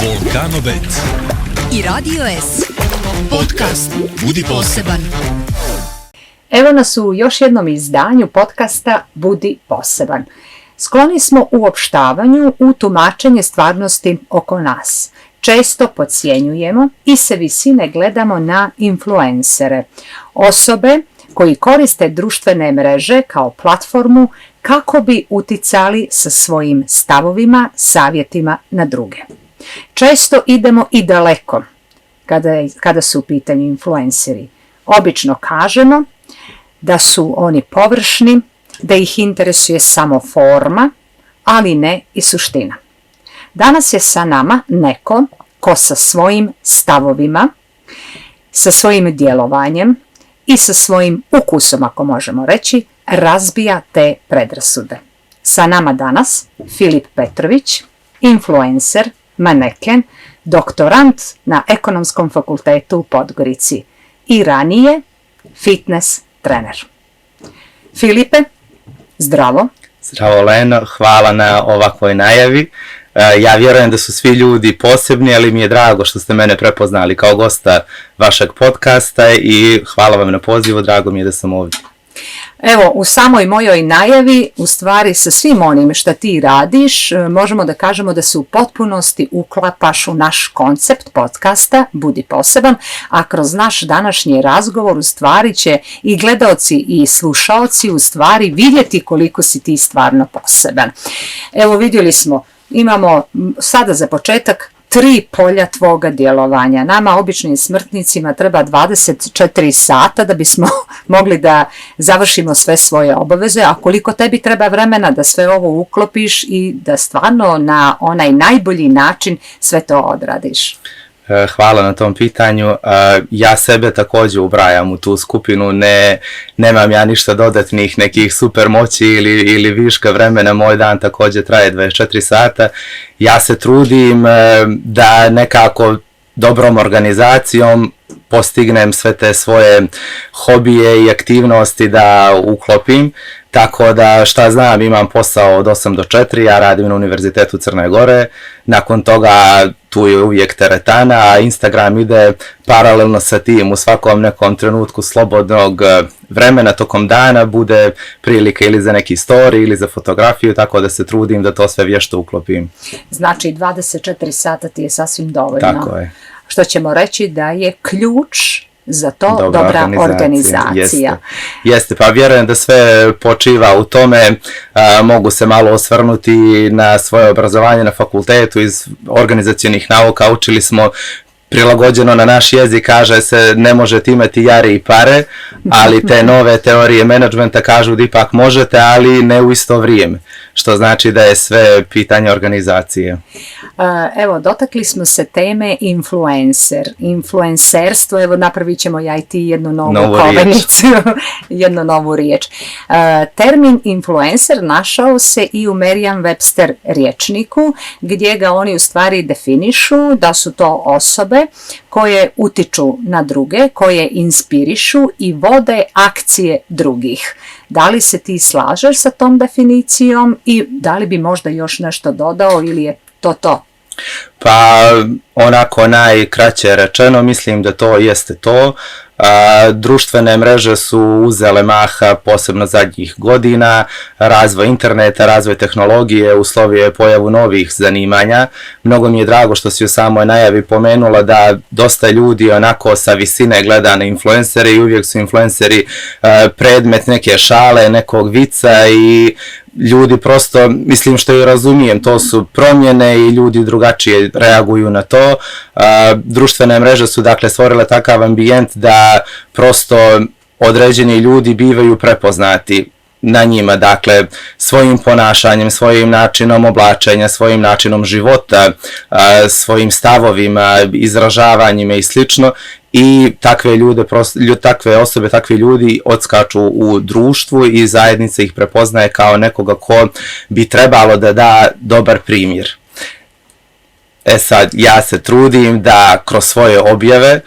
Vulcano Bet i Radio S. Podcast Budi poseban. Evo nas u još jednom izdanju podcasta Budi poseban. Skloni smo uopštavanju u tumačenje stvarnosti oko nas. Često podcjenjujemo i se visine gledamo na influencere, osobe koji koriste društvene mreže kao platformu kako bi uticali sa svojim stavovima, savjetima na druge. Često idemo i daleko kada su u pitanju influenceri. Obično kažemo da su oni površni, da ih interesuje samo forma, ali ne i suština. Danas je sa nama neko ko sa svojim stavovima, sa svojim djelovanjem i sa svojim ukusom, ako možemo reći, razbija te predrasude. Sa nama danas Filip Petrović, influencer, maneken, doktorant na Ekonomskom fakultetu u Podgorici i ranije fitness trener. Filipe, zdravo. Zdravo Leno, hvala na ovakvoj najavi. Ja vjerujem da su svi ljudi posebni, ali mi je drago što ste mene prepoznali kao gosta vašeg podcasta i hvala vam na pozivu, drago mi je da sam ovdje. Evo, u samoj mojoj najavi, u stvari sa svim onim što ti radiš, možemo da kažemo da se u potpunosti uklapaš u naš koncept podcasta Budi poseban, a kroz naš današnji razgovor u stvari će i gledaoci i slušaoci u stvari vidjeti koliko si ti stvarno poseban. Evo, vidjeli smo, imamo sada za početak 3 polja tvoga djelovanja. Nama, običnim smrtnicima, treba 24 sata da bismo mogli da završimo sve svoje obaveze, a koliko tebi treba vremena da sve ovo uklopiš i da stvarno na onaj najbolji način sve to odradiš. Hvala na tom pitanju. Ja sebe također ubrajam u tu skupinu, nemam ja ništa dodatnih nekih super moći ili viška vremena, moj dan također traje 24 sata. Ja se trudim da nekako dobrom organizacijom postignem sve te svoje hobije i aktivnosti da uklopim. Tako da, šta znam, imam posao od 8 do 4, ja radim na Univerzitetu Crne Gore, nakon toga tu je uvijek teretana, a Instagram ide paralelno sa tim, u svakom nekom trenutku slobodnog vremena tokom dana bude prilike ili za neki story ili za fotografiju, tako da se trudim da to sve vješto uklopim. Znači 24 sata ti je sasvim dovoljno. Tako je. Što ćemo reći da je ključ za to dobra organizacija. Jeste, pa vjerujem da sve počiva u tome. Mogu se malo osvrnuti na svoje obrazovanje na fakultetu iz organizacionih nauka. Učili smo prilagođeno na naš jezik, kaže se ne možete imati jare i pare, ali te nove teorije menadžmenta kažu da ipak možete, ali ne u isto vrijeme, što znači da je sve pitanje organizacije. Evo, dotakli smo se teme influencerstvo, evo napravit ćemo ja i ti jednu novu kovenicu, jednu novu riječ. Termin influencer našao se i u Merriam-Webster rječniku, gdje ga oni u stvari definišu da su to osobe koje utiču na druge, koje inspirišu i vode akcije drugih. Da li se ti slažeš sa tom definicijom i da li bi možda još nešto dodao ili je to? Pa onako najkraće rečeno, mislim da to jeste to. Društvene mreže su uzele maha posebno zadnjih godina, razvoj interneta, razvoj tehnologije, uslovio je pojavu novih zanimanja. Mnogo mi je drago što si u samoj najavi pomenula da dosta ljudi onako sa visine gleda na influencere i uvijek su influenceri predmet neke šale, nekog vica i ljudi prosto, mislim što i razumijem, to su promjene i ljudi drugačije reaguju na to. Društvene mreže su dakle stvorile takav ambijent da prosto određeni ljudi bivaju prepoznati na njima, dakle svojim ponašanjem, svojim načinom oblačenja, svojim načinom života, svojim stavovima, izražavanjima i slično. I takve osobe, takvi ljudi odskaču u društvu i zajednica ih prepoznaje kao nekoga ko bi trebalo da da dobar primjer. Sad, ja se trudim da kroz svoje objave,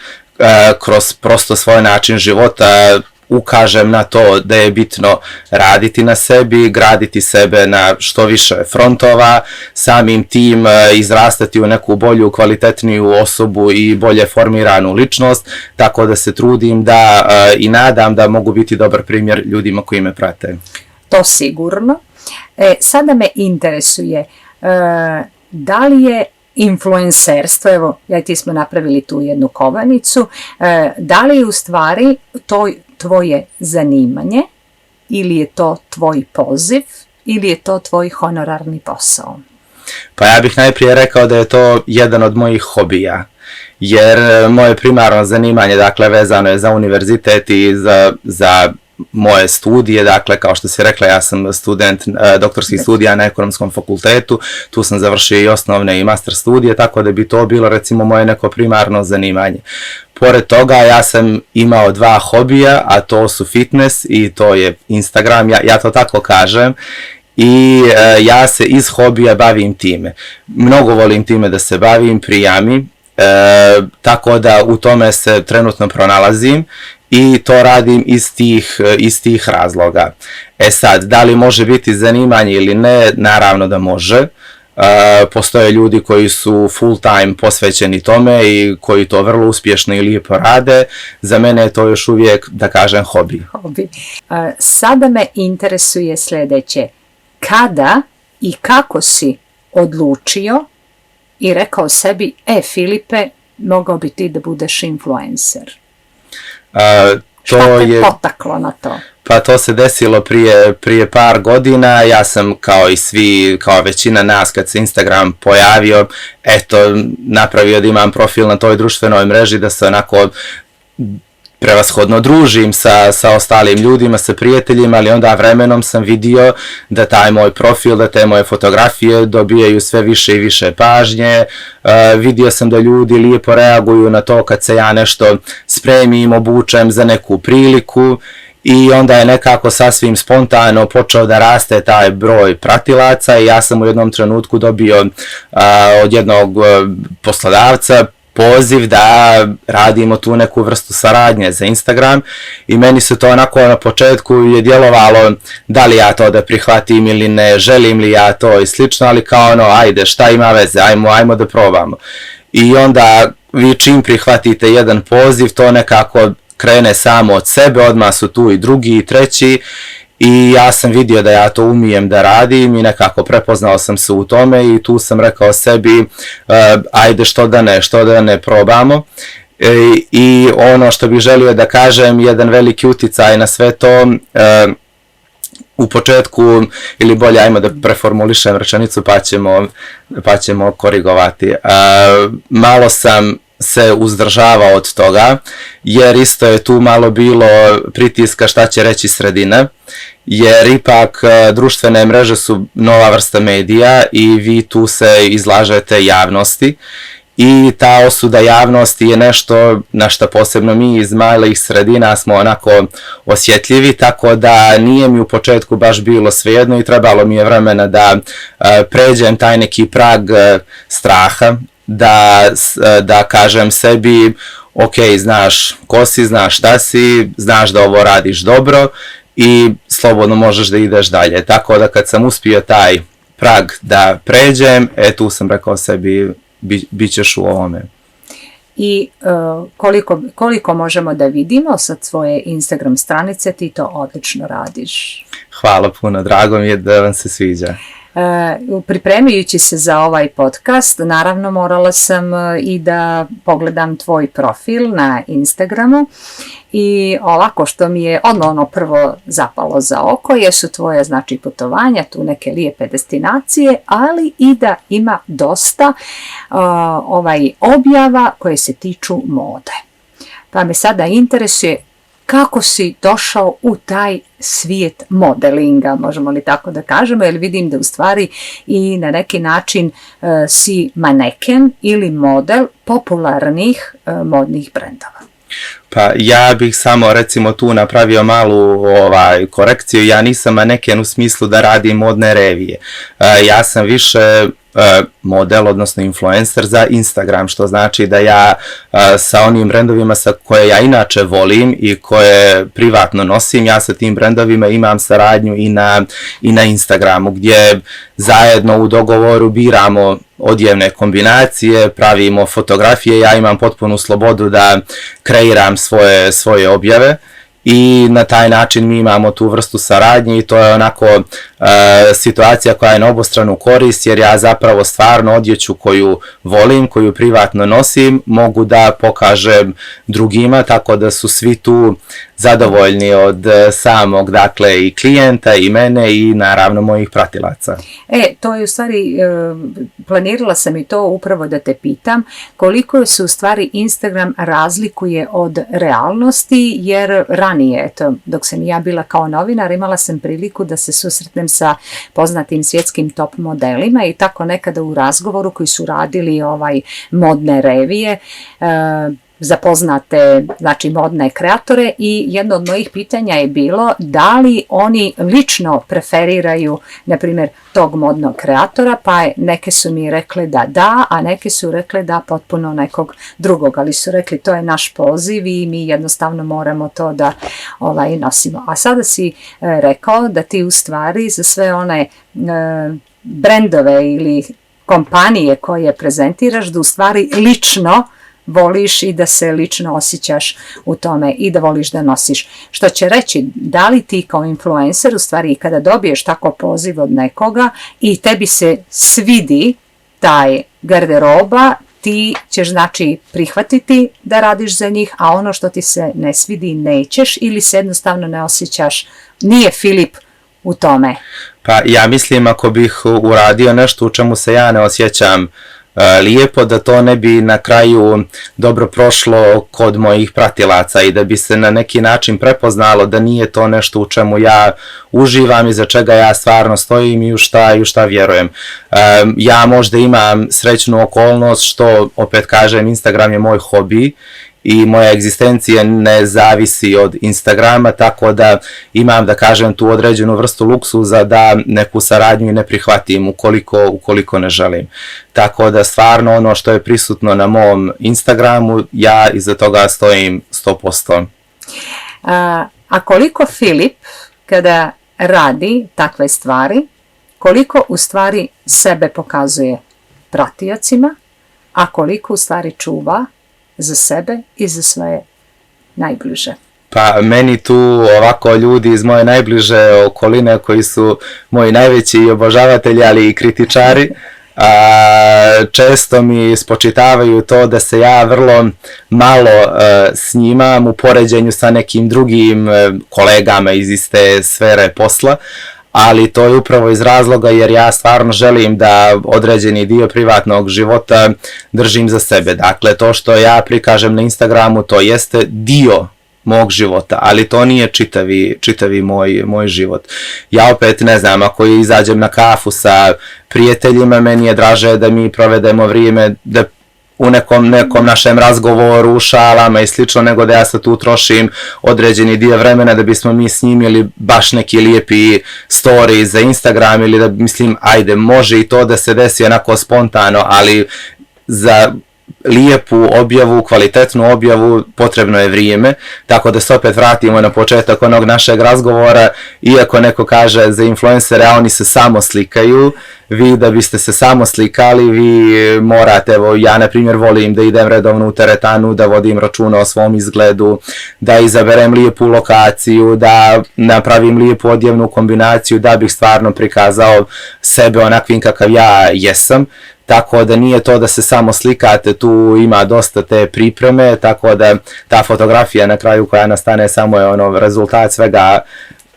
kroz prosto svoj način života ukažem na to da je bitno raditi na sebi, graditi sebe na što više frontova, samim tim izrastati u neku bolju, kvalitetniju osobu i bolje formiranu ličnost, tako da se trudim da i nadam da mogu biti dobar primjer ljudima koji me prate. To sigurno. Sada me interesuje, da li je influencerstvo, evo ja i ti smo napravili tu jednu kovanicu, da li je u stvari to tvoje zanimanje ili je to tvoj poziv ili je to tvoj honorarni posao? Pa ja bih najprije rekao da je to jedan od mojih hobija, jer moje primarno zanimanje, dakle, vezano je za univerzitet i za moje studije, dakle, kao što si rekla, ja sam student doktorskih studija na Ekonomskom fakultetu, tu sam završio i osnovne i master studije, tako da bi to bilo, recimo, moje neko primarno zanimanje. Pored toga, ja sam imao 2 hobija, a to su fitness i to je Instagram, ja to tako kažem, i ja se iz hobija bavim time. Mnogo volim time da se bavim, prija mi, tako da u tome se trenutno pronalazim i to radim iz tih razloga. Sad, da li može biti zanimanje ili ne? Naravno da može. Postoje ljudi koji su full time posvećeni tome i koji to vrlo uspješno i lijepo rade. Za mene je to još uvijek, da kažem, hobi. Sada me interesuje sljedeće. Kada i kako si odlučio i rekao sebi, Filipe, mogao bi ti da budeš influencer? Šta te potaklo na to? Pa to se desilo prije par godina. Ja sam kao većina nas kad se Instagram pojavio, napravio da imam profil na toj društvenoj mreži, da se onako prevashodno družim sa ostalim ljudima, sa prijateljima, ali onda vremenom sam vidio da taj moj profil, da te moje fotografije dobijaju sve više i više pažnje. Vidio sam da ljudi lijepo reaguju na to kad se ja nešto spremim, obučem za neku priliku i onda je nekako sasvim spontano počeo da raste taj broj pratilaca i ja sam u jednom trenutku dobio od jednog poslodavca poziv da radimo tu neku vrstu saradnje za Instagram i meni se to onako na početku je djelovalo da li ja to da prihvatim ili ne, želim li ja to i slično, ali kao ajde, šta ima veze, ajmo da probamo. I onda vi čim prihvatite jedan poziv, to nekako krene samo od sebe, odmah su tu i drugi i treći. I ja sam vidio da ja to umijem da radim i nekako prepoznao sam se u tome i tu sam rekao sebi ajde što da ne probamo. I ono što bih želio da kažem, jedan veliki uticaj na sve to, u početku, ili bolje ajmo da preformulišem rečenicu pa ćemo korigovati. Malo sam se uzdržavao od toga, jer isto je tu malo bilo pritiska šta će reći sredina, jer ipak društvene mreže su nova vrsta medija i vi tu se izlažete javnosti i ta osuda javnosti je nešto na što posebno mi iz malih sredina smo onako osjetljivi, tako da nije mi u početku baš bilo svejedno i trebalo mi je vremena da pređem taj neki prag straha, da kažem sebi, ok, znaš ko si, znaš šta si, znaš da ovo radiš dobro i slobodno možeš da ideš dalje. Tako da kad sam uspio taj prag da pređem, tu sam rekao sebi, bit ćeš u ovome. I koliko možemo da vidimo sa svoje Instagram stranice, ti to odlično radiš. Hvala puno, drago mi je da vam se sviđa. Pripremajući se za ovaj podcast, naravno morala sam i da pogledam tvoj profil na Instagramu i ovako što mi je odmah prvo zapalo za oko jesu tvoje putovanja, tu neke lijepe destinacije, ali i da ima dosta objava koje se tiču mode. Pa me sada interesuje kako si došao u taj svijet modelinga, možemo li tako da kažemo, jer vidim da u stvari i na neki način si maneken ili model popularnih modnih brendova. Pa ja bih samo recimo tu napravio malu korekciju, ja nisam maneken u smislu da radim modne revije. Ja sam više model, odnosno influencer za Instagram, što znači da ja sa onim brendovima koje ja inače volim i koje privatno nosim, ja sa tim brendovima imam saradnju i na Instagramu, gdje zajedno u dogovoru biramo odjevne kombinacije, pravimo fotografije, ja imam potpunu slobodu da kreiram svoje objave i na taj način mi imamo tu vrstu saradnje i to je onako situacija koja je na obostranu korist, jer ja zapravo stvarno odjeću koju volim, koju privatno nosim, mogu da pokažem drugima, tako da su svi tu zadovoljni od samog, dakle, i klijenta i mene i naravno mojih pratilaca. To je u stvari, planirala sam i to upravo da te pitam, koliko se u stvari Instagram razlikuje od realnosti, jer ranije, eto, dok sam ja bila kao novinar, imala sam priliku da se susretnem sa poznatim svjetskim top modelima i tako nekada u razgovoru koji su radili modne revije, za poznate, znači, modne kreatore, i jedno od mojih pitanja je bilo da li oni lično preferiraju, na primjer, tog modnog kreatora, pa neke su mi rekle da, a neke su rekle da potpuno nekog drugog, ali su rekli to je naš poziv i mi jednostavno moramo to da nosimo. A sada si rekao da ti u stvari za sve one brendove ili kompanije koje prezentiraš, da u stvari lično voliš i da se lično osjećaš u tome i da voliš da nosiš. Što će reći, da li ti kao influencer u stvari kada dobiješ tako poziv od nekoga i tebi se svidi taj garderoba, ti ćeš znači prihvatiti da radiš za njih, a ono što ti se ne svidi nećeš, ili se jednostavno ne osjećaš, nije Filip u tome? Pa ja mislim, ako bih uradio nešto u čemu se ja ne osjećam lijepo, da to ne bi na kraju dobro prošlo kod mojih pratilaca i da bi se na neki način prepoznalo da nije to nešto u čemu ja uživam i za čega ja stvarno stojim i u šta vjerujem. Ja možda imam srećnu okolnost što, opet kažem, Instagram je moj hobi i moja egzistencija ne zavisi od Instagrama, tako da imam, da kažem, tu određenu vrstu luksuza da neku saradnju ne prihvatim ukoliko ne želim. Tako da stvarno ono što je prisutno na mom Instagramu, ja iza toga stojim 100%. A koliko Filip, kada radi takve stvari, koliko u stvari sebe pokazuje pratiocima, a koliko u stvari čuva za sebe i za svoje najbliže? Pa meni tu ovako ljudi iz moje najbliže okoline koji su moji najveći obožavatelji, ali i kritičari, često mi spočitavaju to da se ja vrlo malo snimam u poređenju sa nekim drugim kolegama iz iste sfere posla, ali to je upravo iz razloga jer ja stvarno želim da određeni dio privatnog života držim za sebe. Dakle, to što ja prikažem na Instagramu, to jeste dio mog života, ali to nije čitavi moj život. Ja opet ne znam, ako izađem na kafu sa prijateljima, meni je draže da mi provedemo vrijeme, da u nekom našem razgovoru, šalama i slično, nego da ja sad tu trošim određeni dio vremena da bismo mi snimili baš neki lijepi story za Instagram, ili da, mislim, ajde, može i to da se desi onako spontano, ali za lijepu objavu, kvalitetnu objavu potrebno je vrijeme, tako da se opet vratimo na početak onog našeg razgovora. Iako neko kaže za influencere, a oni se samo slikaju, vi da biste se samo slikali, vi morate, evo ja na primjer volim da idem redovno u teretanu, da vodim računa o svom izgledu, da izaberem lijepu lokaciju, da napravim lijepu odjevnu kombinaciju da bih stvarno prikazao sebe onakvim kakav ja jesam. Tako da nije to da se samo slikate, tu ima dosta te pripreme, tako da ta fotografija na kraju koja nastane samo je ono rezultat svega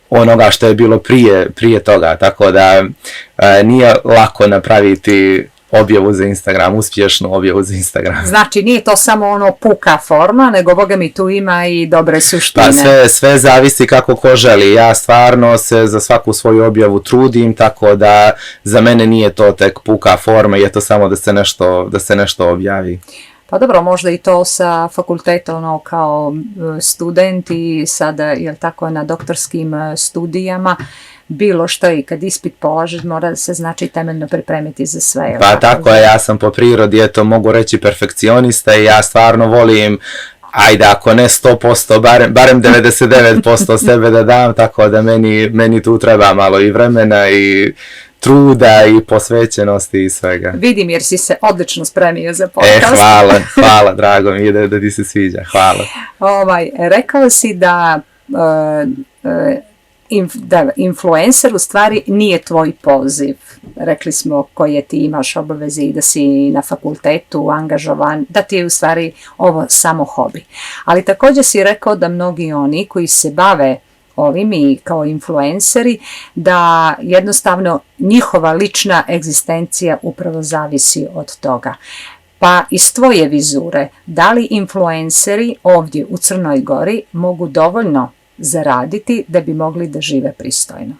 onoga što je bilo prije toga, tako da nije lako napraviti objavu za Instagram, uspješnu objavu za Instagram. Znači nije to samo ono puka forma, nego boga mi tu ima i dobre suštine. Pa sve zavisi kako ko želi. Ja stvarno se za svaku svoju objavu trudim, tako da za mene nije to tek puka forma, je to samo da se nešto objavi. Pa dobro, možda i to sa fakulteta, ono kao student i sada, jel tako, na doktorskim studijama, bilo što i kad ispit polažeš mora se znači temeljno pripremiti za sve. Pa tako je, ja sam po prirodi, eto mogu reći perfekcionista i ja stvarno volim, ajde ako ne 100%, barem 99% sebe da dam, tako da meni tu treba malo i vremena i truda i posvećenosti i svega. Vidim jer si se odlično spremio za podcast. Hvala, drago mi je da ti se sviđa, hvala. Rekao si da influencer u stvari nije tvoj poziv. Rekli smo koje ti imaš obaveze i da si na fakultetu angažovan, da ti je u stvari ovo samo hobi. Ali također si rekao da mnogi oni koji se bave ovim i kao influenceri, da jednostavno njihova lična egzistencija upravo zavisi od toga. Pa iz tvoje vizure, da li influenceri ovdje u Crnoj Gori mogu dovoljno zaraditi da bi mogli da žive pristojno?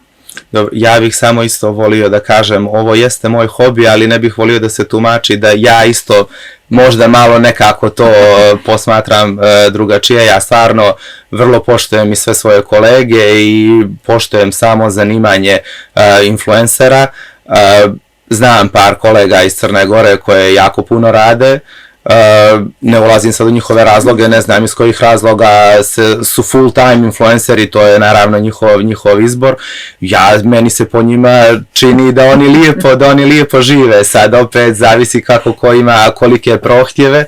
Dobro, ja bih samo isto volio da kažem, ovo jeste moj hobi, ali ne bih volio da se tumači da ja isto možda malo nekako to posmatram drugačije. Ja stvarno vrlo poštujem i sve svoje kolege i poštujem samo zanimanje influencera. Znam par kolega iz Crne Gore koje jako puno rade. Ne ulazim sad u njihove razloge, ne znam iz kojih razloga su full time influenceri, to je naravno njihov izbor. Meni se po njima čini da oni lijepo žive, sad opet zavisi kako ko ima kolike prohtjeve,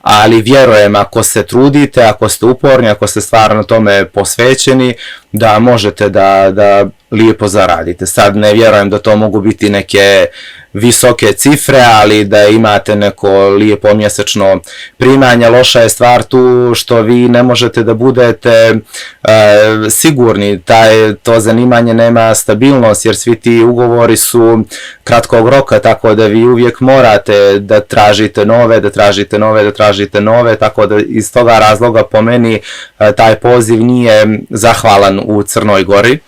ali vjerujem ako se trudite, ako ste uporni, ako ste stvarno tome posvećeni, da možete da lijepo zaradite. Sad ne vjerujem da to mogu biti neke visoke cifre, ali da imate neko lijepo mjesečno primanje. Loša je stvar tu što vi ne možete da budete sigurni, to zanimanje nema stabilnost jer svi ti ugovori su kratkog roka, tako da vi uvijek morate da tražite nove, tako da iz toga razloga po meni taj poziv nije zahvalan u Crnoj Gori,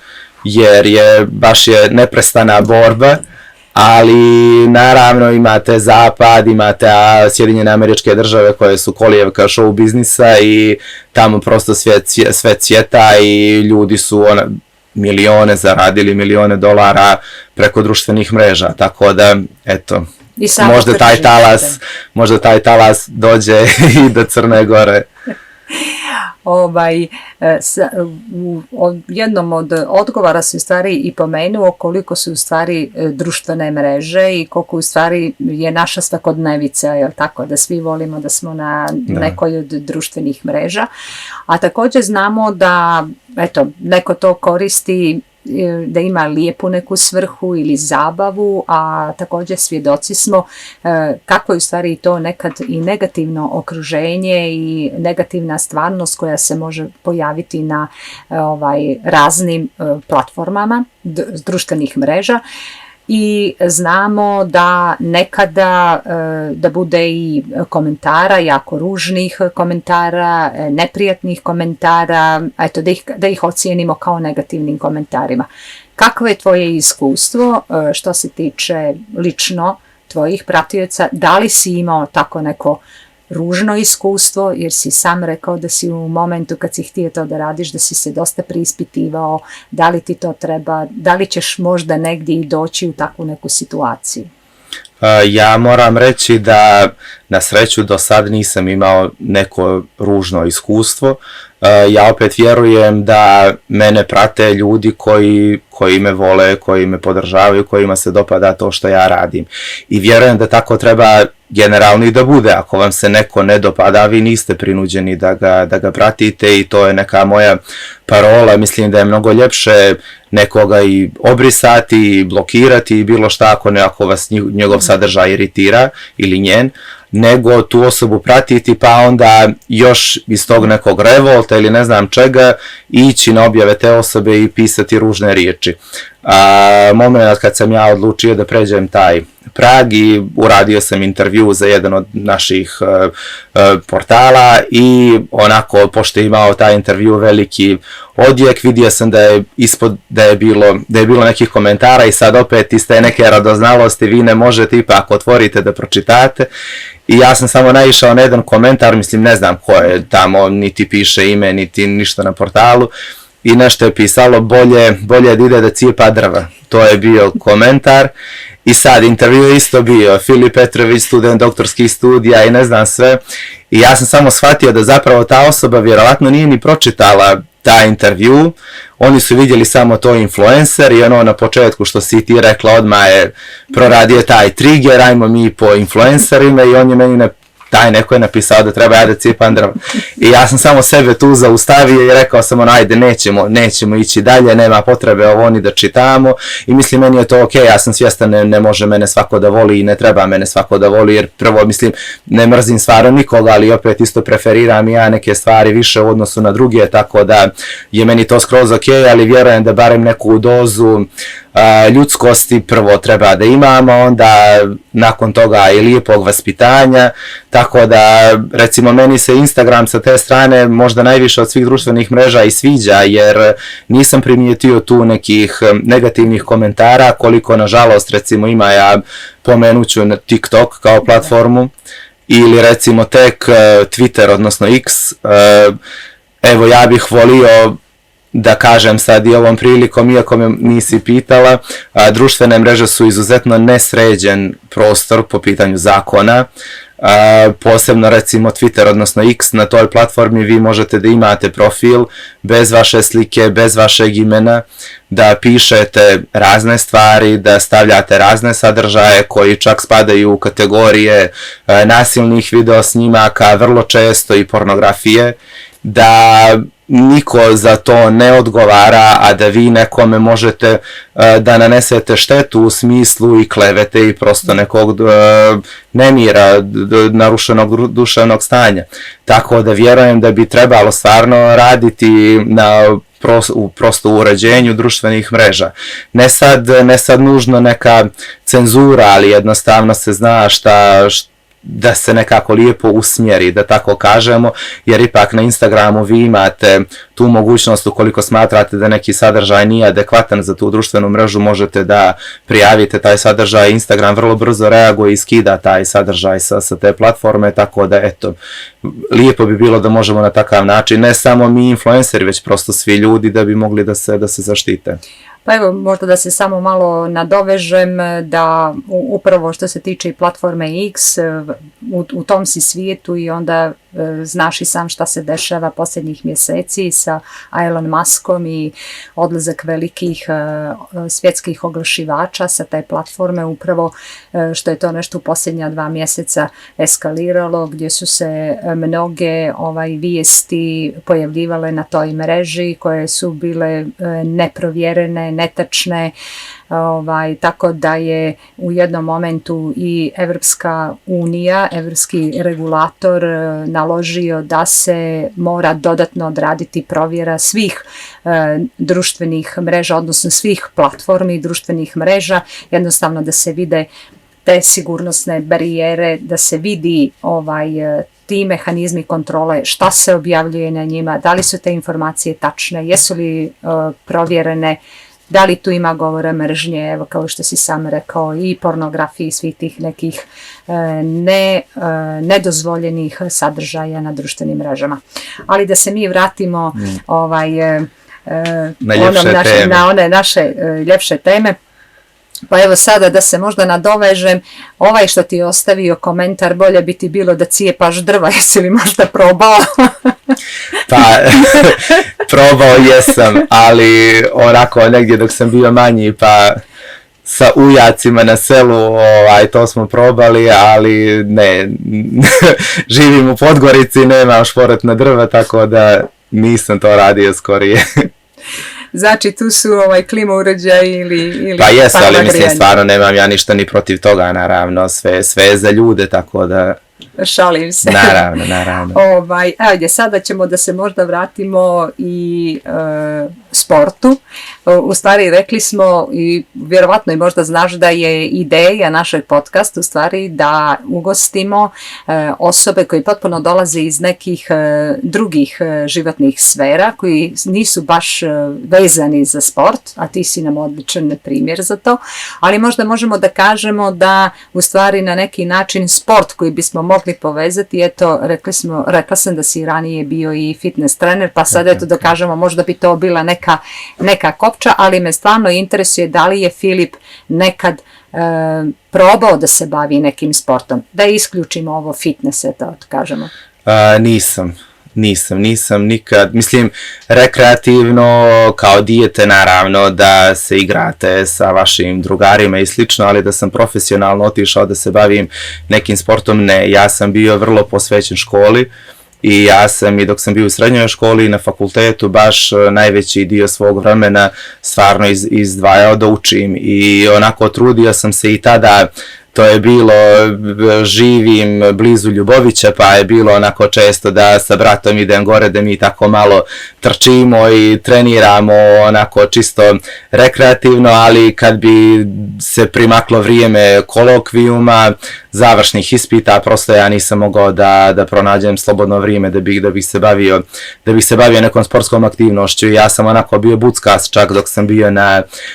jer baš je neprestana borba, ali naravno imate Zapad, imate Sjedinjene Američke Države koje su kolijevka show biznisa i tamo prosto sve cvjeta i ljudi su milijone zaradili, milijone dolara preko društvenih mreža, tako da eto, možda taj talas dođe i do Crne Gore. U jednom od odgovora se u stvari i pomenuo koliko su u stvari društvene mreže i koliko u stvari je naša svakodnevica, jel tako, da svi volimo da smo na nekoj od društvenih mreža, a također znamo da neko to koristi da ima lijepu neku svrhu ili zabavu, a također svjedoci smo kako je u stvari to nekad i negativno okruženje i negativna stvarnost koja se može pojaviti na raznim platformama društvenih mreža. I znamo da nekada da bude i komentara, jako ružnih komentara, neprijatnih komentara, da ih ocijenimo kao negativnim komentarima. Kakvo je tvoje iskustvo što se tiče lično tvojih pratioca? Da li si imao tako neko ružno iskustvo, jer si sam rekao da si u momentu kad si htio to da radiš, da si se dosta preispitivao, da li ti to treba, da li ćeš možda negdje i doći u takvu neku situaciju? Ja moram reći da na sreću do sad nisam imao neko ružno iskustvo. Ja opet vjerujem da mene prate ljudi koji me vole, koji me podržavaju, kojima se dopada to što ja radim. I vjerujem da tako treba generalno i da bude. Ako vam se neko ne dopada, vi niste prinuđeni da ga pratite i to je neka moja parola. Mislim da je mnogo ljepše nekoga i obrisati i blokirati i bilo šta ako vas njegov sadržaj iritira ili njen, nego tu osobu pratiti pa onda još iz tog nekog revolta ili ne znam čega ići na objave te osobe i pisati ružne riječi. Moment kad sam ja odlučio da pređem taj prag i uradio sam intervju za jedan od naših portala i onako, pošto je imao taj intervju veliki odjek, vidio sam da je bilo nekih komentara i sad opet iz te neke radoznalosti vi ne možete ipak ako otvorite da pročitate. I ja sam samo naišao na jedan komentar, mislim ne znam ko je tamo, niti piše ime, niti ništa na portalu. i nešto je pisalo bolje da ide da cijepa drva. To je bio komentar. I sad, intervju je isto bio, Filip Petrović, student doktorskih studija i ne znam sve. I ja sam samo shvatio da zapravo ta osoba vjerovatno nije ni pročitala taj intervju. Oni su vidjeli samo to influencer i ono na početku što si ti rekla odmah je proradio taj trigger, ajmo mi po influencerima i on je meni taj neko je napisao da treba ja da cijepam drva. I ja sam samo sebe tu zaustavio i rekao sam ajde nećemo ići dalje, nema potrebe ovo ni da čitamo i mislim meni je to ok, ja sam svjestan ne može mene svako da voli i ne treba mene svako da voli jer prvo mislim ne mrzim stvarno nikoga, ali opet isto preferiram ja neke stvari više u odnosu na druge, tako da je meni to skroz ok, ali vjerujem da barem neku dozu ljudskosti prvo treba da imamo, onda nakon toga i lijepog vaspitanja, tako da recimo meni se Instagram sa te strane možda najviše od svih društvenih mreža i sviđa jer nisam primijetio tu nekih negativnih komentara koliko nažalost recimo ima, ja pomenuću na TikTok kao platformu ili recimo tek Twitter odnosno X. Evo ja bih volio da kažem sad i ovom prilikom, iako me nisi pitala, društvene mreže su izuzetno nesređen prostor po pitanju zakona, posebno recimo Twitter odnosno X, na toj platformi vi možete da imate profil bez vaše slike, bez vašeg imena, da pišete razne stvari, da stavljate razne sadržaje koji čak spadaju u kategorije nasilnih video snimaka, vrlo često i pornografije, da niko za to ne odgovara, a da vi nekome možete da nanesete štetu u smislu i klevete i prosto nekog nemira, narušenog duševnog stanja. Tako da vjerujem da bi trebalo stvarno raditi na prosto u uređenju društvenih mreža. Ne sad nužno neka cenzura, ali jednostavno se zna da se nekako lijepo usmjeri, da tako kažemo, jer ipak na Instagramu vi imate tu mogućnost ukoliko smatrate da neki sadržaj nije adekvatan za tu društvenu mrežu, možete da prijavite taj sadržaj, Instagram vrlo brzo reaguje i skida taj sadržaj sa te platforme, tako da eto, lijepo bi bilo da možemo na takav način, ne samo mi influenceri, već prosto svi ljudi da bi mogli da se zaštite. Pa evo, možda da se samo malo nadovežem da upravo što se tiče platforme X, u tom si svijetu i onda znaš i sam šta se dešava posljednjih mjeseci sa Elon Muskom i odlazak velikih svjetskih oglašivača sa te platforme, upravo što je to nešto u posljednja 2 mjeseca eskaliralo, gdje su se mnoge vijesti pojavljivale na toj mreži koje su bile neprovjerene, netačne, tako da je u jednom momentu i Evropska unija, evropski regulator naložio da se mora dodatno odraditi provjera svih društvenih mreža, odnosno svih platformi društvenih mreža, jednostavno da se vide te sigurnosne barijere, da se vidi ti mehanizmi kontrole, šta se objavljuje na njima, da li su te informacije tačne, jesu li provjerene, da li tu ima govora mržnje, evo kao što si sam rekao, i pornografiji, svih tih nekih nedozvoljenih sadržaja na društvenim mrežama. Ali da se mi vratimo na one naše ljepše teme. Pa evo sada da se možda nadovežem, što ti je ostavio komentar, bolje bi ti bilo da cijepaš drva, jesi li možda probao? Pa, probao jesam, ali onako negdje dok sam bio manji, pa sa ujacima na selu, to smo probali, ali ne, živim u Podgorici, nemam šporet na drva, tako da nisam to radio skorije. Znači tu su klima uređaj ili pa jesu, ali mislim stvarno nemam ja ništa ni protiv toga, naravno, sve je za ljude, tako da... Šalim se. Naravno. Ajde, sada ćemo da se možda vratimo i sportu. U stvari rekli smo i vjerovatno i možda znaš da je ideja našeg podcasta u stvari da ugostimo osobe koji potpuno dolaze iz nekih drugih životnih sfera koji nisu baš vezani za sport, a ti si nam odličan primjer za to, ali možda možemo da kažemo da u stvari na neki način sport koji bismo mogli povezati, eto rekla sam da si ranije bio i fitness trener, pa sad eto da kažemo možda bi to bila neka kopča, ali me stvarno interesuje da li je Filip nekad probao da se bavi nekim sportom, da isključimo ovo fitness, eto kažemo. Nisam nikad, mislim, rekreativno kao dijete naravno da se igrate sa vašim drugarima i slično, ali da sam profesionalno otišao da se bavim nekim sportom, ne, ja sam bio vrlo posvećen školi i ja sam i dok sam bio u srednjoj školi i na fakultetu baš najveći dio svog vremena stvarno izdvajao da učim i onako trudio sam se i tada. To je bilo, živim blizu Ljubovića, pa je bilo onako često da sa bratom idem gore, da mi tako malo trčimo i treniramo onako čisto rekreativno, ali kad bi se primaklo vrijeme kolokvijuma, završnih ispita, prosto ja nisam mogao da pronađem slobodno vrijeme da bih se bavio nekom sportskom aktivnošću. Ja sam onako bio buckas čak dok sam bio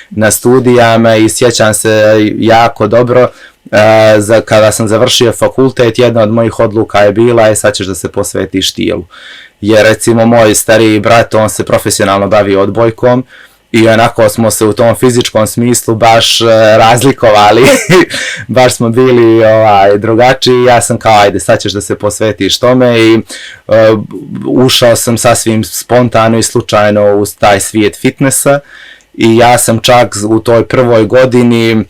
na studijama i sjećam se jako dobro. Kada sam završio fakultet, jedna od mojih odluka je bila sad ćeš da se posvetiš tilu. Jer recimo moj stariji brat, on se profesionalno bavio odbojkom i onako smo se u tom fizičkom smislu baš razlikovali, baš smo bili drugačiji. Ja sam kao ajde sad ćeš da se posvetiš tome i ušao sam sasvim spontano i slučajno u taj svijet fitnessa. I ja sam čak u toj prvoj godini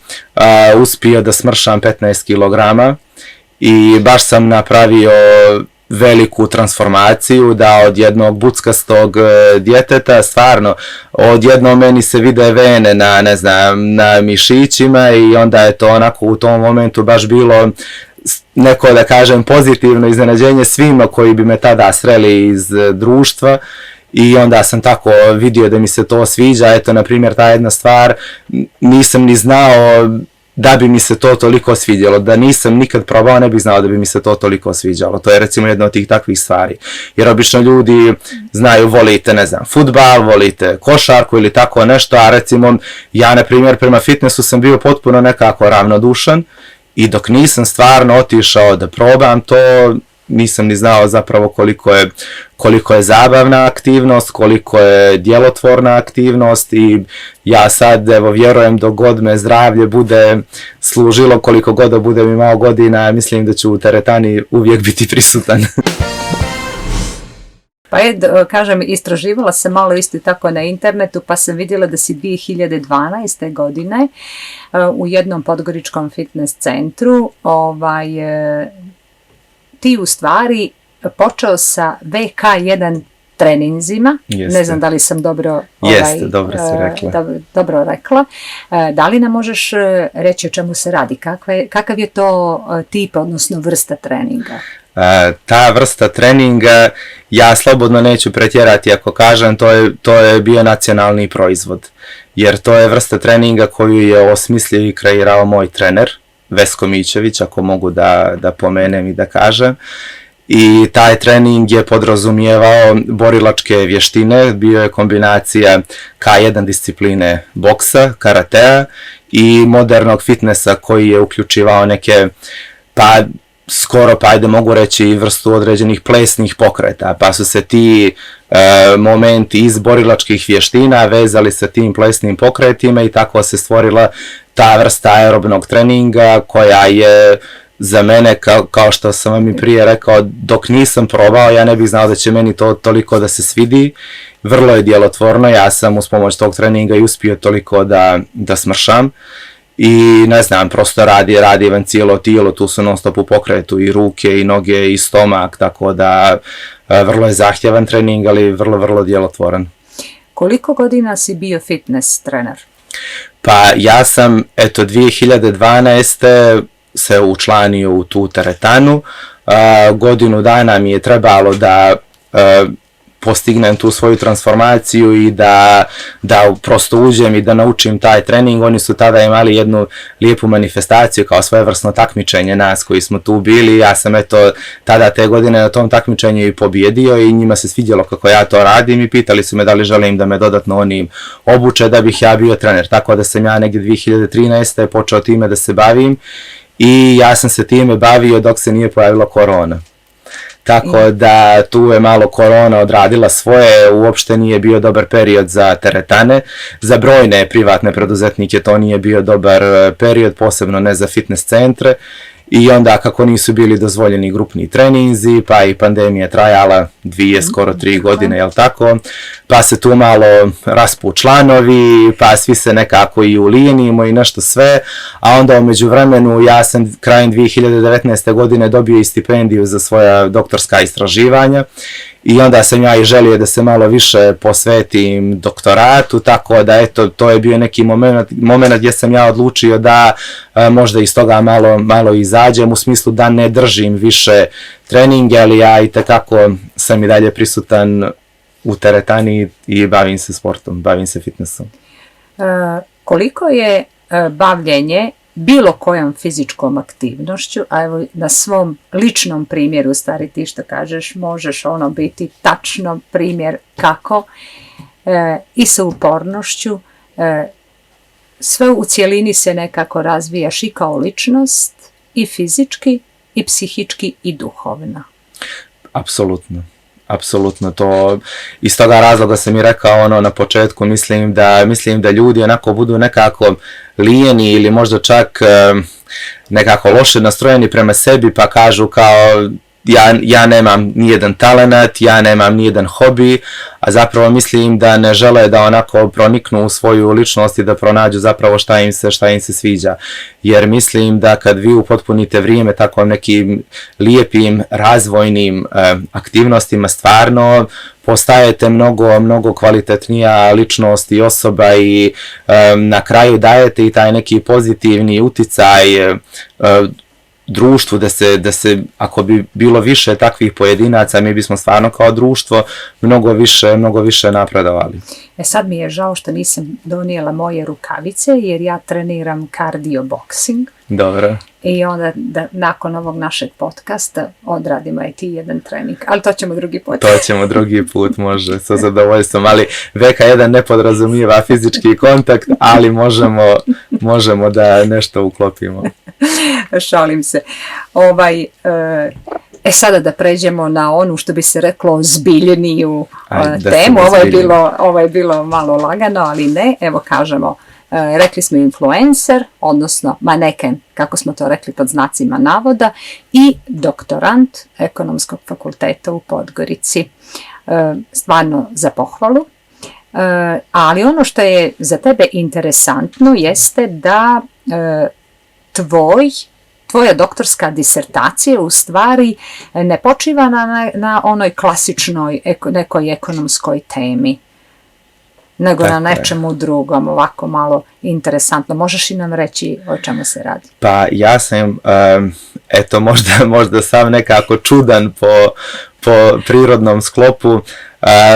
uspio da smršam 15 kg i baš sam napravio veliku transformaciju da od jednog buckastog djeteta stvarno odjednom meni se vide vene na mišićima i onda je to onako u tom momentu baš bilo neko da kažem pozitivno iznenađenje svima koji bi me tada sreli iz društva. I onda sam tako vidio da mi se to sviđa, eto na primjer ta jedna stvar, nisam ni znao da bi mi se to toliko svidjelo, da nisam nikad probao ne bih znao da bi mi se to toliko sviđalo, to je recimo jedna od tih takvih stvari, jer obično ljudi znaju volite fudbal, volite košarku ili tako nešto, a recimo ja na primjer prema fitnessu sam bio potpuno nekako ravnodušan i dok nisam stvarno otišao da probam to, nisam ni znao zapravo koliko je zabavna aktivnost, koliko je djelotvorna aktivnost i ja sad evo vjerujem dok god me zdravlje bude služilo, koliko god budem imao godina, mislim da ću u teretani uvijek biti prisutan. Pa kažem, istraživala sam malo isto tako na internetu, pa sam vidjela da si 2012. godine u jednom podgoričkom fitness centru ti u stvari počeo sa VK1 treninzima. Jeste. Ne znam da li sam dobro rekla. Da li nam možeš reći o čemu se radi? Kakav je to tip, odnosno vrsta treninga? Ta vrsta treninga, ja slobodno neću pretjerati ako kažem, to je bio nacionalni proizvod. Jer to je vrsta treninga koju je osmislio i kreirao moj trener, Vesko Mićević, ako mogu da pomenem i da kažem. I taj trening je podrazumijevao borilačke vještine, bio je kombinacija K1 discipline boksa, karatea i modernog fitnessa koji je uključivao neke, ajde mogu reći i vrstu određenih plesnih pokreta, pa su se ti momenti iz borilačkih vještina vezali sa tim plesnim pokretima i tako se stvorila ta vrsta aerobnog treninga koja je za mene, kao što sam vam i prije rekao, dok nisam probao, ja ne bih znao da će meni to toliko da se svidi. Vrlo je djelotvorno, ja sam uz pomoć tog treninga i uspio toliko da smršam. I ne znam, prosto radi vam cijelo tijelo, tu su non stop u pokretu i ruke i noge i stomak, tako da vrlo je zahtjevan trening, ali vrlo, vrlo djelotvoran. Koliko godina si bio fitness trener? Pa ja sam, 2012. se učlanio u tu teretanu, godinu dana mi je trebalo da postignem tu svoju transformaciju i da prosto uđem i da naučim taj trening. Oni su tada imali jednu lijepu manifestaciju kao svojevrsno takmičenje nas koji smo tu bili. Ja sam tada te godine na tom takmičenju i pobjedio i njima se svidjelo kako ja to radim i pitali su me da li želim da me dodatno oni obuče da bih ja bio trener. Tako da sam ja negdje 2013. počeo time da se bavim i ja sam se time bavio dok se nije pojavila korona. Tako da tu je malo korona odradila svoje, uopšte nije bio dobar period za teretane, za brojne privatne preduzetnike to nije bio dobar period, posebno ne za fitness centre. I onda kako nisu bili dozvoljeni grupni treninzi, pa i pandemija trajala 2-3 godine, jel tako? Pa se tu malo raspu članovi, pa svi se nekako i ulijenimo i nešto sve, a onda u međuvremenu ja sam krajem 2019. godine dobio i stipendiju za svoja doktorska istraživanja. I onda sam ja i želio da se malo više posvetim doktoratu, tako da eto, to je bio neki moment gdje sam ja odlučio da možda iz toga malo izađem, u smislu da ne držim više treninge, ali ja i tekako sam i dalje prisutan u teretani i bavim se sportom, bavim se fitnessom. Koliko je bavljenje bilo kojom fizičkom aktivnošću, a evo na svom ličnom primjeru, u stvari ti što kažeš, možeš biti tačno primjer kako i sa upornošću, sve u cjelini se nekako razvijaš i kao ličnost, i fizički, i psihički, i duhovno. Apsolutno, to iz toga razloga sam i rekao na početku, mislim da ljudi onako budu nekako lijeni ili možda čak nekako loše nastrojeni prema sebi pa kažu kao ja nemam nijedan talenat, ja nemam nijedan hobi, a zapravo mislim da ne žele da onako proniknu u svoju ličnost i da pronađu zapravo šta im se sviđa. Jer mislim da kad vi upotpunite vrijeme tako nekim lijepim razvojnim aktivnostima, stvarno postajete mnogo kvalitetnija ličnost i osoba i na kraju dajete i taj neki pozitivni uticaj društvu, da se ako bi bilo više takvih pojedinaca, mi bismo stvarno kao društvo mnogo više napredovali. Sad mi je žao što nisam donijela moje rukavice, jer ja treniram cardio boxing. Dobro. I onda da nakon ovog našeg podcasta odradimo i ti jedan trening, ali to ćemo drugi put. To ćemo drugi put, može, sa zadovoljstvom, ali VK1 ne podrazumijeva fizički kontakt, ali možemo da nešto uklopimo. Šalim se. Sada da pređemo na onu, što bi se reklo, zbiljniju temu. Ovo je bilo malo lagano, ali ne. Evo kažemo, rekli smo influencer, odnosno maneken, kako smo to rekli pod znacima navoda, i doktorant Ekonomskog fakulteta u Podgorici. Stvarno za pohvalu. Ali ono što je za tebe interesantno jeste da tvoja doktorska disertacija u stvari ne počiva na onoj klasičnoj nekoj ekonomskoj temi, nego na nečemu drugom, ovako malo interesantno. Možeš i nam reći o čemu se radi? Pa ja sam, možda sam nekako čudan po prirodnom sklopu.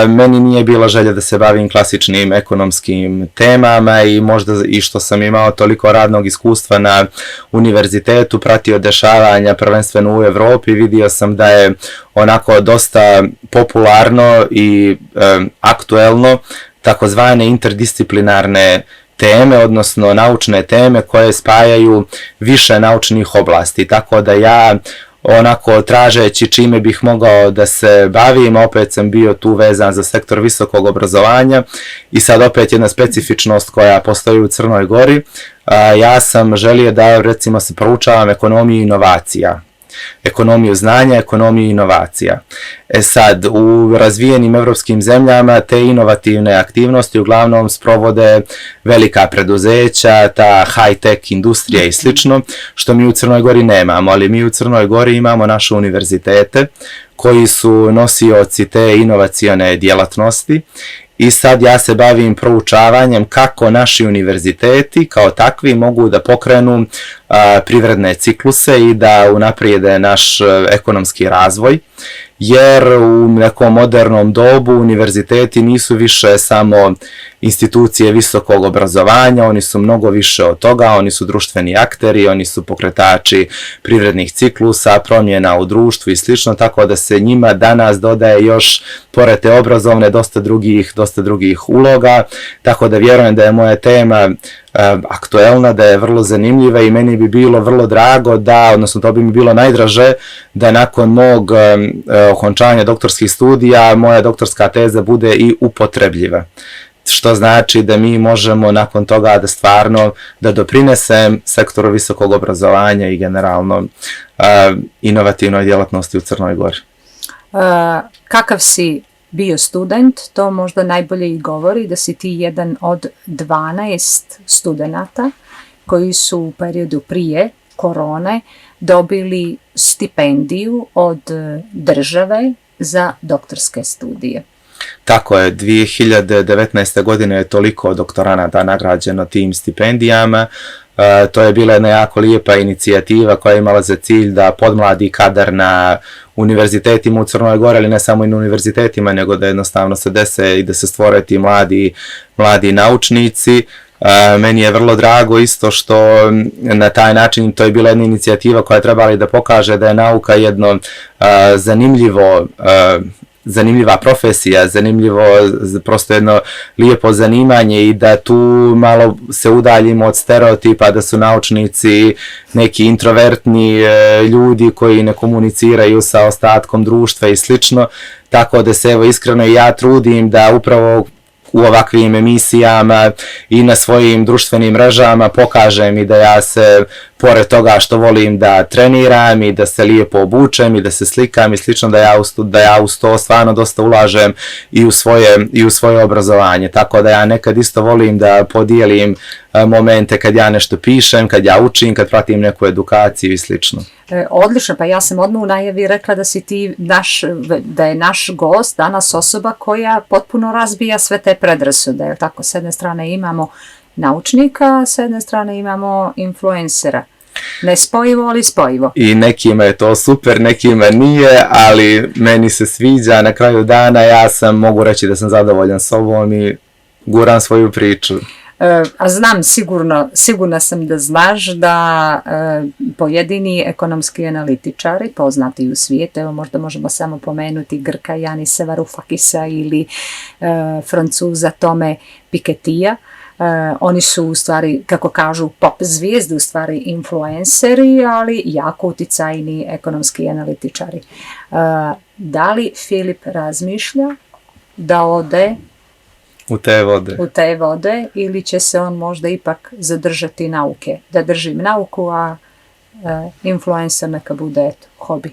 Meni nije bila želja da se bavim klasičnim ekonomskim temama i možda i što sam imao toliko radnog iskustva na univerzitetu, pratio dešavanja prvenstveno u Europi, vidio sam da je onako dosta popularno i aktuelno takozvane interdisciplinarne teme, odnosno naučne teme koje spajaju više naučnih oblasti, tako da ja onako tražeći čime bih mogao da se bavim, opet sam bio tu vezan za sektor visokog obrazovanja i sad opet jedna specifičnost koja postoji u Crnoj Gori. Ja sam želio da recimo se proučavam ekonomiju inovacija, ekonomiju znanja, ekonomiju inovacija. Sad, u razvijenim evropskim zemljama te inovativne aktivnosti uglavnom sprovode velika preduzeća, ta high-tech industrija i slično, što mi u Crnoj Gori nemamo, ali mi u Crnoj Gori imamo naše univerzitete koji su nosioci te inovacione djelatnosti. I sad ja se bavim proučavanjem kako naši univerziteti kao takvi mogu da pokrenu privredne cikluse i da unaprijede naš ekonomski razvoj, jer u nekom modernom dobu univerziteti nisu više samo institucije visokog obrazovanja, oni su mnogo više od toga, oni su društveni akteri, oni su pokretači privrednih ciklusa, promjena u društvu i slično, tako da se njima danas dodaje još, pored te obrazovne, dosta drugih uloga, tako da vjerujem da je moja tema aktuelna, da je vrlo zanimljiva i meni bi bilo vrlo drago da, odnosno to bi mi bilo najdraže, da nakon mog okončanja doktorskih studija moja doktorska teza bude i upotrebljiva. Što znači da mi možemo nakon toga da stvarno da doprinesem sektoru visokog obrazovanja i generalno inovativnoj djelatnosti u Crnoj Gori. Kakav si bio student, to možda najbolje i govori da si ti jedan od 12 studenata koji su u periodu prije korone dobili stipendiju od države za doktorske studije. Tako je, 2019. godine je toliko doktoranata nagrađeno tim stipendijama. To je bila jedna jako lijepa inicijativa koja je imala za cilj da podmladi kadar na univerzitetima u Crnoj Gori, ali ne samo i na univerzitetima, nego da jednostavno se dese i da se stvore ti mladi naučnici. Meni je vrlo drago isto što na taj način, to je bila jedna inicijativa koja je trebala da pokaže da je nauka jedno zanimljiva profesija, zanimljivo, prosto jedno lijepo zanimanje i da tu malo se udaljimo od stereotipa da su naučnici neki introvertni ljudi koji ne komuniciraju sa ostatkom društva i slično, tako da se evo iskreno i ja trudim da upravo u ovakvim emisijama i na svojim društvenim mrežama pokažem i da ja se, pored toga što volim da treniram i da se lijepo obučem i da se slikam i slično, da ja uz to stvarno dosta ulažem i u svoje obrazovanje. Tako da ja nekad isto volim da podijelim momente kad ja nešto pišem, kad ja učim, kad pratim neku edukaciju i slično. Odlično, pa ja sam odmah u najavi rekla da si ti da je naš gost danas osoba koja potpuno razbija sve te predrasude. Tako, s jedne strane imamo naučnika, s jedne strane imamo influencera. Nespojivo, ali spojivo. I nekima je to super, nekima nije, ali meni se sviđa. Na kraju dana mogu reći da sam zadovoljan sobom i guram svoju priču. A znam, sigurna sam da znaš da pojedini ekonomski analitičari, poznati u svijetu, evo možda možemo samo pomenuti Grka Yanisa Varoufakisa ili Francuza Tome Pikettyja, oni su u stvari, kako kažu, pop zvijezde, u stvari influenceri, ali jako uticajni ekonomski analitičari. Da li Filip razmišlja da ode u te vode ili će se on možda ipak zadržati nauke? Da držim nauku, a influencer neka bude hobi.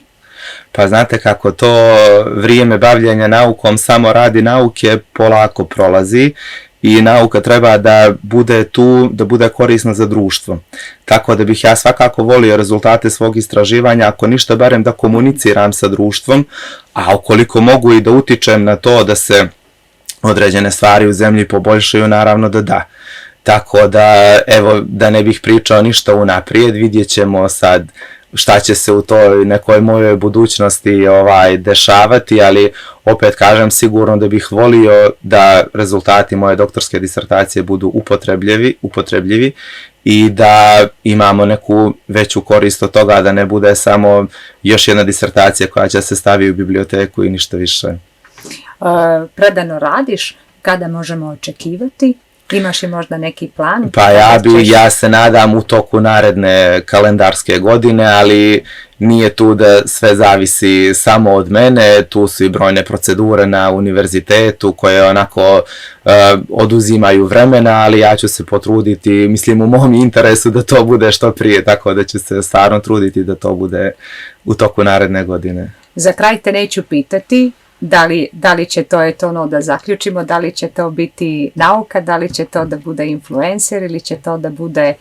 Pa znate kako to vrijeme bavljenja naukom, samo radi nauke, polako prolazi i nauka treba da bude tu, da bude korisna za društvo. Tako da bih ja svakako volio rezultate svog istraživanja, ako ništa barem da komuniciram sa društvom, a ukoliko mogu i da utičem na to da se određene stvari u zemlji poboljšaju, naravno da. Tako da, evo, da ne bih pričao ništa unaprijed, vidjet ćemo sad šta će se u toj nekoj mojoj budućnosti dešavati, ali opet kažem sigurno da bih volio da rezultati moje doktorske disertacije budu upotrebljivi i da imamo neku veću korist od toga, da ne bude samo još jedna disertacija koja će se staviti u biblioteku i ništa više. Predano radiš, kada možemo očekivati? Imaš li možda neki plan? Pa ja se nadam u toku naredne kalendarske godine, ali nije tu da sve zavisi samo od mene, tu su i brojne procedure na univerzitetu koje onako oduzimaju vremena, ali ja ću se potruditi, mislim u mom interesu da to bude što prije, tako da ću se stvarno truditi da to bude u toku naredne godine. Za kraj te neću pitati da li će to, da zaključimo, da li će to biti nauka, da li će to da bude influencer ili će to da bude,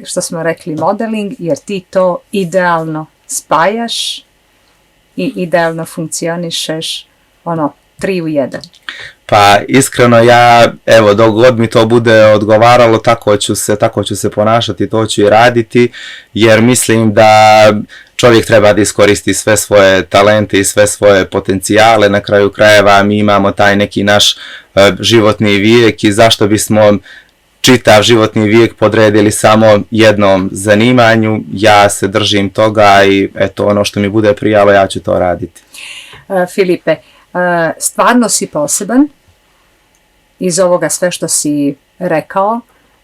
što smo rekli, modeling, jer ti to idealno spajaš i idealno funkcionišeš 3 u 1? Pa iskreno ja, evo, dok god mi to bude odgovaralo, tako ću se ponašati, to ću i raditi, jer mislim da čovjek treba da iskoristi sve svoje talente i sve svoje potencijale. Na kraju krajeva mi imamo taj neki naš životni vijek i zašto bismo čitav životni vijek podredili samo jednom zanimanju. Ja se držim toga i eto, ono što mi bude prijalo, ja ću to raditi. Filipe, stvarno si poseban. Iz ovoga sve što si rekao,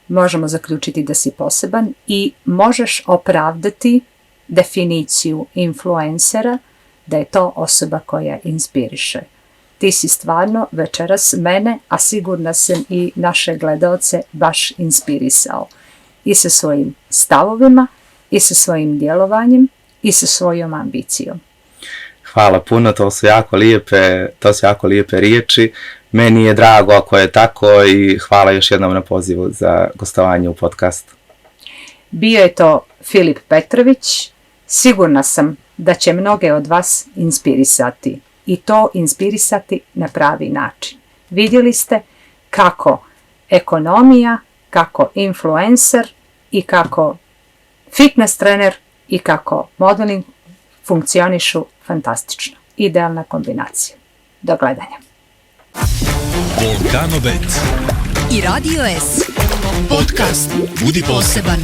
možemo zaključiti da si poseban i možeš opravdati definiciju influencera da je to osoba koja inspiriše. Ti si stvarno večeras mene, a sigurna sam i naše gledaoce, baš inspirisao. I sa svojim stavovima, i sa svojim djelovanjem, i sa svojom ambicijom. Hvala puno, to su jako lijepe riječi. Meni je drago ako je tako i hvala još jednom na pozivu za gostovanje u podcastu. Bio je to Filip Petrović. Sigurna sam da će mnoge od vas inspirisati i to inspirisati na pravi način. Vidjeli ste kako ekonomija, kako influencer i kako fitness trener i kako modeling funkcionišu fantastično. Idealna kombinacija. Do gledanja. Volcano Bet i Radio S. Podcast Budi poseban.